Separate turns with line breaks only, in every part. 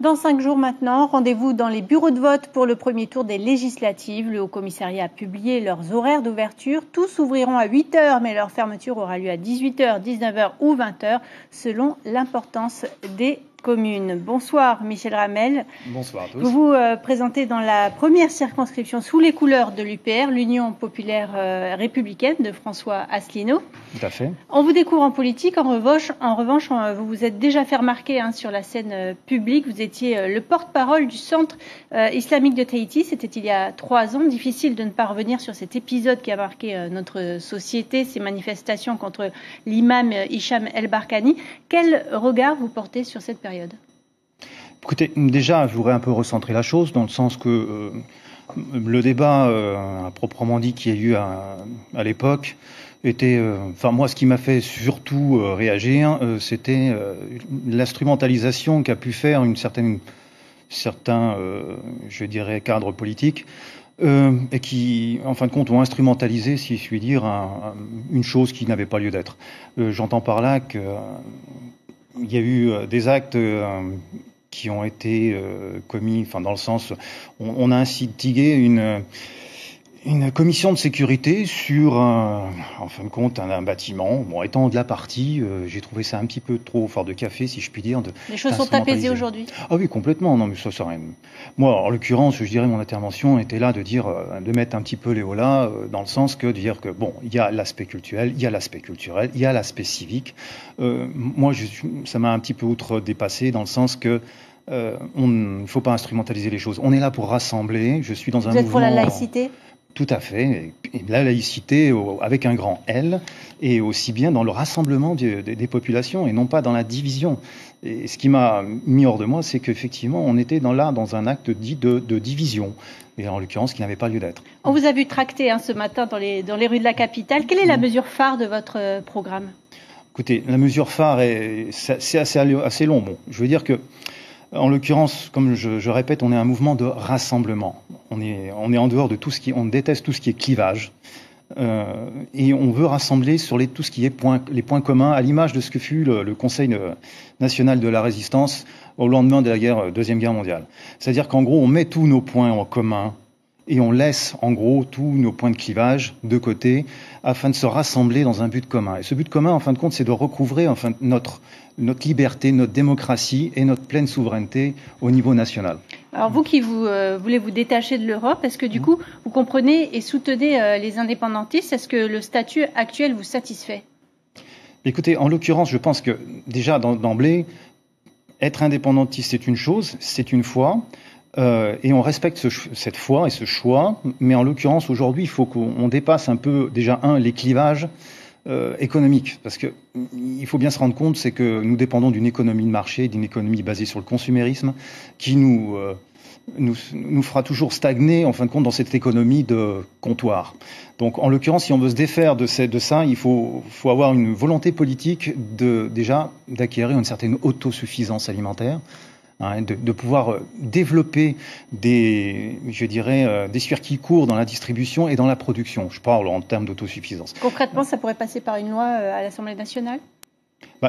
Dans 5 jours maintenant, rendez-vous dans les bureaux de vote pour le premier tour des législatives. Le Haut-Commissariat a publié leurs horaires d'ouverture. Tous ouvriront à 8 h, mais leur fermeture aura lieu à 18 h, 19 h ou 20 h, selon l'importance des communes. Bonsoir Michel Ramel.
Bonsoir à tous.
Vous vous présentez dans la première circonscription sous les couleurs de l'UPR, l'Union populaire républicaine de François Asselineau.
Tout à fait.
On vous découvre en politique. En revanche, vous vous êtes déjà fait remarquer sur la scène publique. Vous étiez le porte-parole du Centre islamique de Tahiti. C'était il y a 3 ans. Difficile de ne pas revenir sur cet épisode qui a marqué notre société, ces manifestations contre l'imam Hicham El Barkani. Quel regard vous portez sur cette période ?
Écoutez, déjà, je voudrais un peu recentrer la chose dans le sens que le débat, proprement dit, qui a eu lieu à l'époque, était, moi, ce qui m'a fait surtout réagir, c'était l'instrumentalisation qu'a pu faire certains, je dirais, cadres politiques, et qui, en fin de compte, ont instrumentalisé, si je puis dire, une chose qui n'avait pas lieu d'être. J'entends par là que il y a eu des actes qui ont été commis, dans le sens, on a instigé une commission de sécurité sur, en fin de compte, un bâtiment. Bon, étant de la partie, j'ai trouvé ça un petit peu trop fort de café, si je puis dire.
Les choses sont apaisées aujourd'hui.
Ah oui, complètement. Non, mais ça sert à rien. Moi, en l'occurrence, je dirais, mon intervention était là de mettre un petit peu les holà, dans le sens que de dire que, bon, il y a l'aspect culturel, il y a l'aspect culturel, il y a l'aspect civique. Moi, ça m'a un petit peu dépassé, dans le sens que il ne faut pas instrumentaliser les choses. On est là pour rassembler. Je suis dans un mouvement...
Vous êtes pour la laïcité ?
Tout à fait. Et la laïcité avec un grand L, et aussi bien dans le rassemblement des populations et non pas dans la division. Et ce qui m'a mis hors de moi, c'est qu'effectivement, on était dans un acte dit de division, et en l'occurrence, qui n'avait pas lieu d'être.
On vous a vu tracter ce matin dans les rues de la capitale. Quelle est la mesure phare de votre programme ? Écoutez,
la mesure phare, c'est assez long. Bon, je veux dire que, en l'occurrence, comme je répète, on est un mouvement de rassemblement. On est en dehors de on déteste tout ce qui est clivage. Et on veut rassembler sur tout ce qui est les points communs, à l'image de ce que fut le Conseil national de la résistance au lendemain de la Deuxième Guerre mondiale. C'est-à-dire qu'en gros, on met tous nos points en commun et on laisse en gros tous nos points de clivage de côté afin de se rassembler dans un but commun. Et ce but commun, en fin de compte, c'est de recouvrer notre liberté, notre démocratie et notre pleine souveraineté au niveau national.
Alors vous qui voulez vous détacher de l'Europe, est-ce que du coup vous comprenez et soutenez les indépendantistes ? Est-ce que le statut actuel vous satisfait ?
Écoutez, en l'occurrence, je pense que déjà d'emblée, être indépendantiste c'est une chose, c'est une foi. Et on respecte cette foi et ce choix, mais en l'occurrence aujourd'hui il faut qu'on dépasse un peu déjà les clivages économiques, parce que il faut bien se rendre compte, c'est que nous dépendons d'une économie de marché, d'une économie basée sur le consumérisme, qui nous fera toujours stagner en fin de compte dans cette économie de comptoir. Donc en l'occurrence, si on veut se défaire de ça, il faut avoir une volonté politique déjà d'acquérir une certaine autosuffisance alimentaire. De pouvoir développer des circuits courts dans la distribution et dans la production. Je parle en termes d'autosuffisance.
Concrètement, ça pourrait passer par une loi à l'Assemblée nationale ?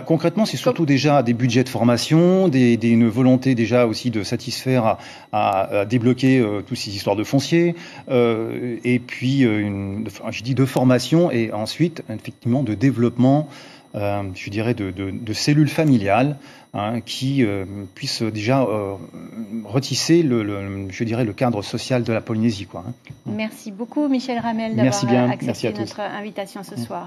Concrètement, c'est surtout déjà des budgets de formation, une volonté déjà aussi de satisfaire à débloquer toutes ces histoires de foncier, et puis de formation et ensuite effectivement de développement, de cellules familiales qui puissent déjà retisser le cadre social de la Polynésie.
Merci beaucoup Michel Ramel d'avoir accepté notre invitation ce soir.